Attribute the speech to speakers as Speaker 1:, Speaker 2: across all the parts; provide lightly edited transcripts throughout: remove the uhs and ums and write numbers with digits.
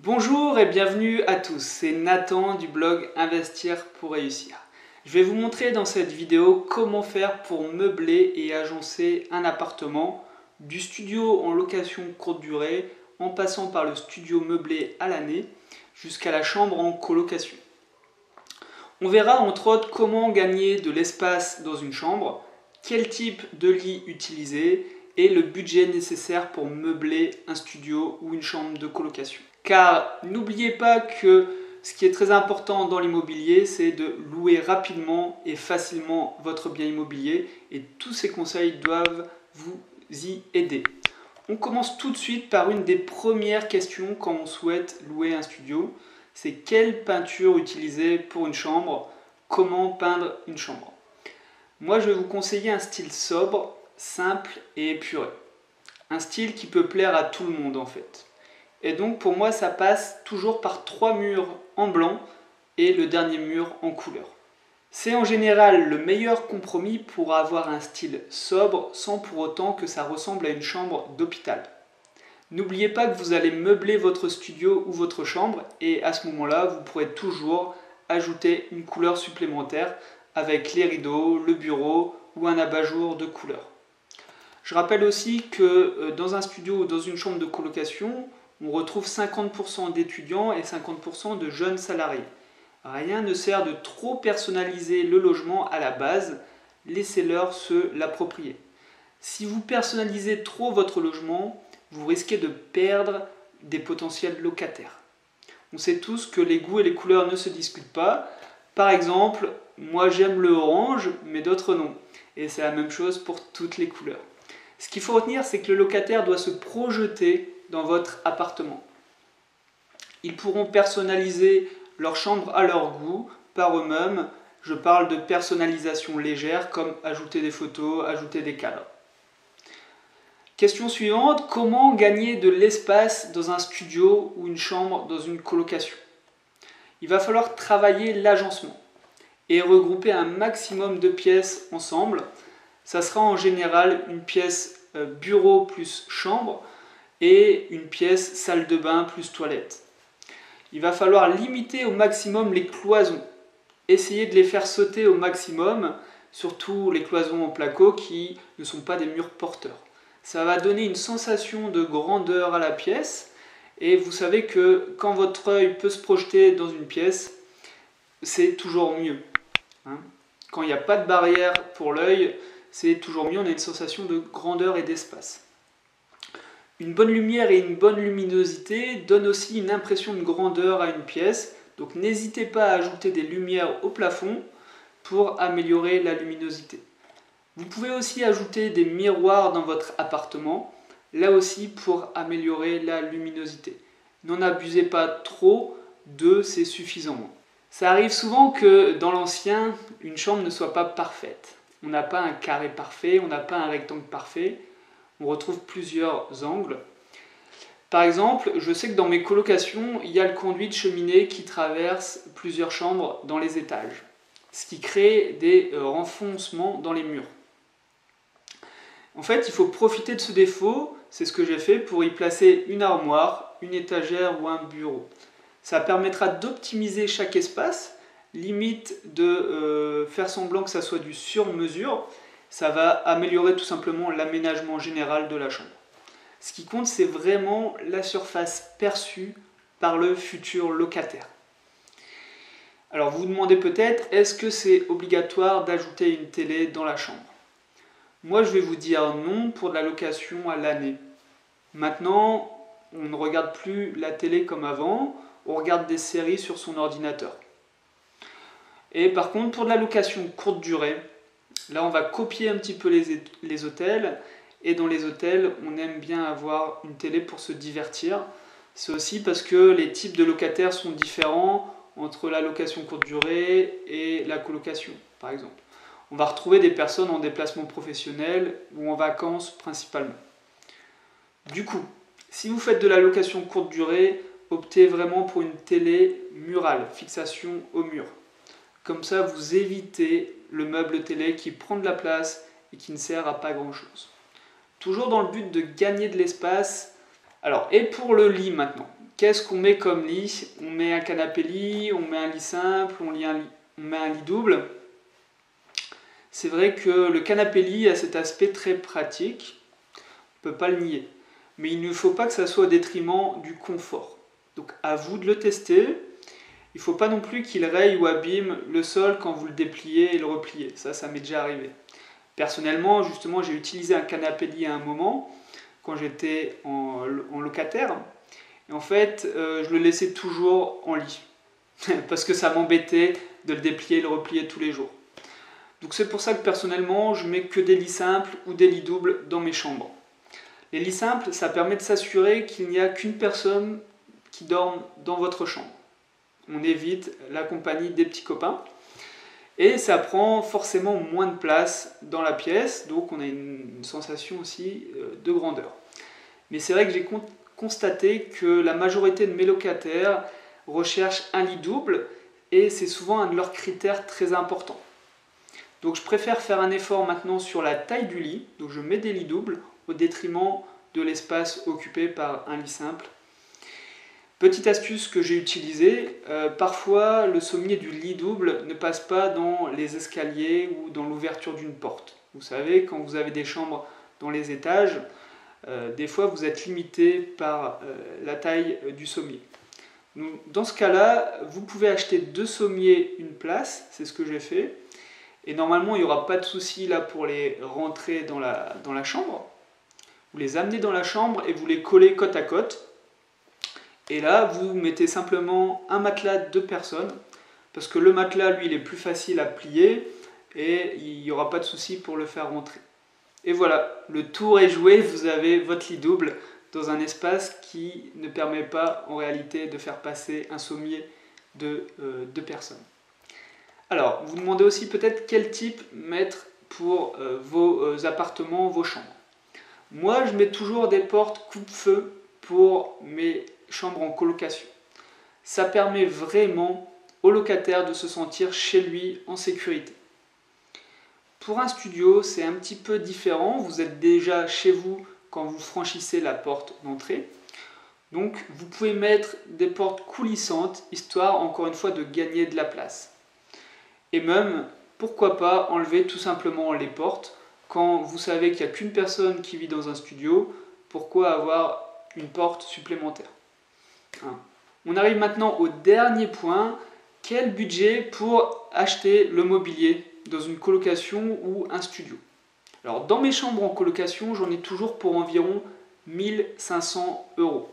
Speaker 1: Bonjour et bienvenue à tous, c'est Nathan du blog Investir pour réussir. Je vais vous montrer dans cette vidéo comment faire pour meubler et agencer un appartement, du studio en location courte durée, en passant par le studio meublé à l'année, jusqu'à la chambre en colocation. On verra entre autres comment gagner de l'espace dans une chambre, quel type de lit utiliser et le budget nécessaire pour meubler un studio ou une chambre de colocation. Car n'oubliez pas que ce qui est très important dans l'immobilier, c'est de louer rapidement et facilement votre bien immobilier et tous ces conseils doivent vous y aider. On commence tout de suite par une des premières questions quand on souhaite louer un studio. C'est quelle peinture utiliser pour une chambre, comment peindre une chambre. Moi je vais vous conseiller un style sobre, simple et épuré. Un style qui peut plaire à tout le monde en fait. Et donc pour moi ça passe toujours par 3 murs en blanc et le dernier mur en couleur. C'est en général le meilleur compromis pour avoir un style sobre sans pour autant que ça ressemble à une chambre d'hôpital. N'oubliez pas que vous allez meubler votre studio ou votre chambre et à ce moment-là vous pourrez toujours ajouter une couleur supplémentaire avec les rideaux, le bureau ou un abat-jour de couleur. Je rappelle aussi que dans un studio ou dans une chambre de colocation, on retrouve 50% d'étudiants et 50% de jeunes salariés. Rien ne sert de trop personnaliser le logement à la base, laissez-leur se l'approprier. Si vous personnalisez trop votre logement, vous risquez de perdre des potentiels locataires. On sait tous que les goûts et les couleurs ne se discutent pas. Par exemple, moi j'aime le orange, mais d'autres non. Et c'est la même chose pour toutes les couleurs. Ce qu'il faut retenir, c'est que le locataire doit se projeter dans votre appartement. Ils pourront personnaliser leur chambre à leur goût, par eux-mêmes. Je parle de personnalisation légère, comme ajouter des photos, ajouter des cadres. Question suivante, comment gagner de l'espace dans un studio ou une chambre dans une colocation? Il va falloir travailler l'agencement et regrouper un maximum de pièces ensemble. Ça sera en général une pièce bureau plus chambre et une pièce salle de bain plus toilette. Il va falloir limiter au maximum les cloisons. Essayez de les faire sauter au maximum, surtout les cloisons en placo qui ne sont pas des murs porteurs. Ça va donner une sensation de grandeur à la pièce et vous savez que quand votre œil peut se projeter dans une pièce, c'est toujours mieux. Quand il n'y a pas de barrière pour l'œil, c'est toujours mieux, on a une sensation de grandeur et d'espace. Une bonne lumière et une bonne luminosité donnent aussi une impression de grandeur à une pièce, donc n'hésitez pas à ajouter des lumières au plafond pour améliorer la luminosité. Vous pouvez aussi ajouter des miroirs dans votre appartement, là aussi pour améliorer la luminosité. N'en abusez pas trop, 2 c'est suffisant. Ça arrive souvent que dans l'ancien, une chambre ne soit pas parfaite. On n'a pas un carré parfait, on n'a pas un rectangle parfait, on retrouve plusieurs angles. Par exemple, je sais que dans mes colocations, il y a le conduit de cheminée qui traverse plusieurs chambres dans les étages, ce qui crée des renfoncements dans les murs. En fait, il faut profiter de ce défaut, c'est ce que j'ai fait, pour y placer une armoire, une étagère ou un bureau. Ça permettra d'optimiser chaque espace, limite de faire semblant que ça soit du sur-mesure. Ça va améliorer tout simplement l'aménagement général de la chambre. Ce qui compte, c'est vraiment la surface perçue par le futur locataire. Alors vous vous demandez peut-être, est-ce que c'est obligatoire d'ajouter une télé dans la chambre? Moi je vais vous dire non pour de la location à l'année. Maintenant, on ne regarde plus la télé comme avant, on regarde des séries sur son ordinateur. Et par contre, pour de la location courte durée, là on va copier un petit peu les hôtels, et dans les hôtels, on aime bien avoir une télé pour se divertir. C'est aussi parce que les types de locataires sont différents entre la location courte durée et la colocation, par exemple. On va retrouver des personnes en déplacement professionnel ou en vacances principalement. Du coup, si vous faites de la location courte durée, optez vraiment pour une télé murale, fixation au mur. Comme ça, vous évitez le meuble télé qui prend de la place et qui ne sert à pas grand-chose. Toujours dans le but de gagner de l'espace. Alors, et pour le lit maintenant, qu'est-ce qu'on met comme lit? On met un canapé lit, on met un lit simple, on met un lit double. C'est vrai que le canapé lit a cet aspect très pratique, on ne peut pas le nier. Mais il ne faut pas que ça soit au détriment du confort. Donc à vous de le tester. Il ne faut pas non plus qu'il raye ou abîme le sol quand vous le dépliez et le repliez. Ça m'est déjà arrivé. Personnellement, justement, j'ai utilisé un canapé lit à un moment, quand j'étais en locataire. Et en fait, je le laissais toujours en lit. Parce que ça m'embêtait de le déplier et le replier tous les jours. Donc c'est pour ça que personnellement, je mets que des lits simples ou des lits doubles dans mes chambres. Les lits simples, ça permet de s'assurer qu'il n'y a qu'une personne qui dorme dans votre chambre. On évite la compagnie des petits copains. Et ça prend forcément moins de place dans la pièce, donc on a une sensation aussi de grandeur. Mais c'est vrai que j'ai constaté que la majorité de mes locataires recherchent un lit double, et c'est souvent un de leurs critères très importants. Donc je préfère faire un effort maintenant sur la taille du lit, donc je mets des lits doubles au détriment de l'espace occupé par un lit simple. Petite astuce que j'ai utilisée, parfois le sommier du lit double ne passe pas dans les escaliers ou dans l'ouverture d'une porte. Vous savez, quand vous avez des chambres dans les étages, des fois vous êtes limité par la taille du sommier. Donc, dans ce cas-là, vous pouvez acheter 2 sommiers, une place, c'est ce que j'ai fait. Et normalement, il n'y aura pas de souci là pour les rentrer dans la chambre. Vous les amenez dans la chambre et vous les collez côte à côte. Et là, vous mettez simplement un matelas de 2 personnes, parce que le matelas, lui, il est plus facile à plier et il n'y aura pas de souci pour le faire rentrer. Et voilà, le tour est joué, vous avez votre lit double dans un espace qui ne permet pas en réalité de faire passer un sommier de 2 personnes. Alors, vous demandez aussi peut-être quel type mettre pour vos appartements, vos chambres. Moi, je mets toujours des portes coupe-feu pour mes chambres en colocation. Ça permet vraiment au locataire de se sentir chez lui en sécurité. Pour un studio, c'est un petit peu différent. Vous êtes déjà chez vous quand vous franchissez la porte d'entrée. Donc, vous pouvez mettre des portes coulissantes, histoire, encore une fois, de gagner de la place. Et même, pourquoi pas enlever tout simplement les portes. Quand vous savez qu'il n'y a qu'une personne qui vit dans un studio, pourquoi avoir une porte supplémentaire? On arrive maintenant au dernier point. Quel budget pour acheter le mobilier dans une colocation ou un studio? Alors, dans mes chambres en colocation, j'en ai toujours pour environ 1500 €.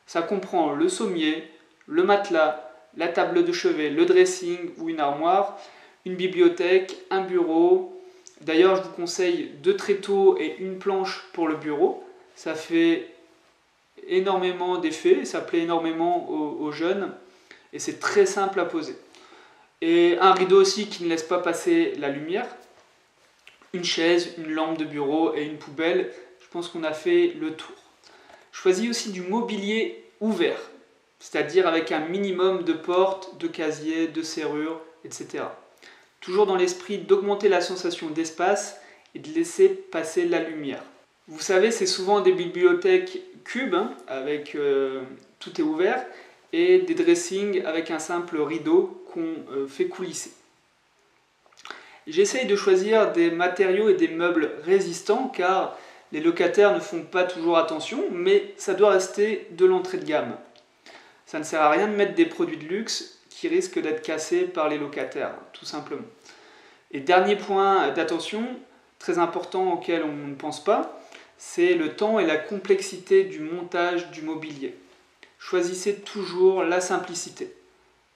Speaker 1: Ça comprend le sommier, le matelas, la table de chevet, le dressing ou une armoire, une bibliothèque, un bureau. D'ailleurs, je vous conseille 2 tréteaux et une planche pour le bureau. Ça fait énormément d'effets, ça plaît énormément aux jeunes et c'est très simple à poser. Et un rideau aussi qui ne laisse pas passer la lumière, une chaise, une lampe de bureau et une poubelle. Je pense qu'on a fait le tour. Choisis aussi du mobilier ouvert, c'est-à-dire avec un minimum de portes, de casiers, de serrures, etc. Toujours dans l'esprit d'augmenter la sensation d'espace et de laisser passer la lumière. Vous savez, c'est souvent des bibliothèques cubes, avec tout est ouvert, et des dressings avec un simple rideau qu'on fait coulisser. J'essaye de choisir des matériaux et des meubles résistants, car les locataires ne font pas toujours attention, mais ça doit rester de l'entrée de gamme. Ça ne sert à rien de mettre des produits de luxe qui risquent d'être cassés par les locataires, tout simplement. Et dernier point d'attention, très important auquel on ne pense pas, c'est le temps et la complexité du montage du mobilier. Choisissez toujours la simplicité.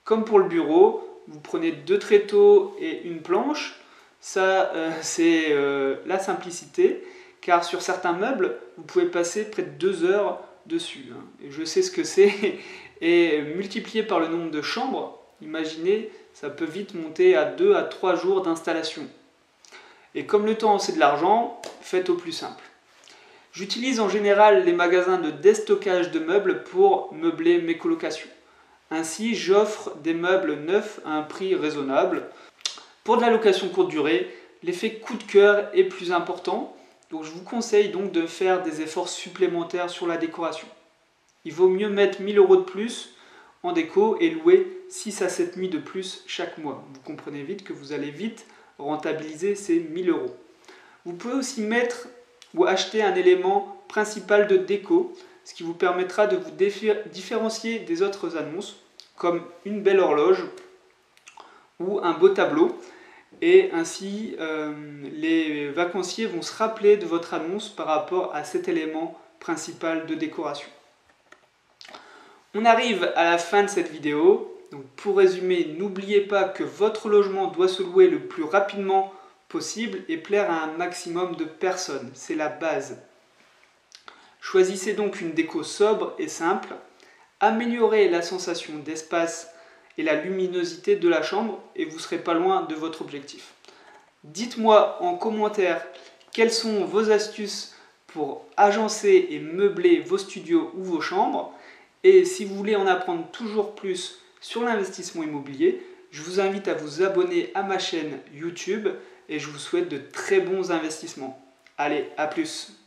Speaker 1: Comme pour le bureau, vous prenez 2 tréteaux et une planche, ça c'est la simplicité, car sur certains meubles, vous pouvez passer près de 2 heures dessus. Et je sais ce que c'est, et multiplié par le nombre de chambres, imaginez, ça peut vite monter à 2 à 3 jours d'installation. Et comme le temps c'est de l'argent, faites au plus simple. J'utilise en général les magasins de déstockage de meubles pour meubler mes colocations. Ainsi, j'offre des meubles neufs à un prix raisonnable. Pour de la location courte durée, l'effet coup de cœur est plus important, donc je vous conseille donc de faire des efforts supplémentaires sur la décoration. il vaut mieux mettre 1000 € de plus en déco et louer 6 à 7 nuits de plus chaque mois. Vous comprenez vite que vous allez vite rentabiliser ces 1000 €. Vous pouvez aussi mettre ou acheter un élément principal de déco, ce qui vous permettra de vous différencier des autres annonces, comme une belle horloge ou un beau tableau. Et ainsi, les vacanciers vont se rappeler de votre annonce par rapport à cet élément principal de décoration. On arrive à la fin de cette vidéo. Donc pour résumer, n'oubliez pas que votre logement doit se louer le plus rapidement possible et plaire à un maximum de personnes. C'est la base. Choisissez donc une déco sobre et simple. Améliorez la sensation d'espace et la luminosité de la chambre et vous ne serez pas loin de votre objectif. Dites-moi en commentaire quelles sont vos astuces pour agencer et meubler vos studios ou vos chambres. Et si vous voulez en apprendre toujours plus sur l'investissement immobilier, je vous invite à vous abonner à ma chaîne YouTube et je vous souhaite de très bons investissements. Allez, à plus!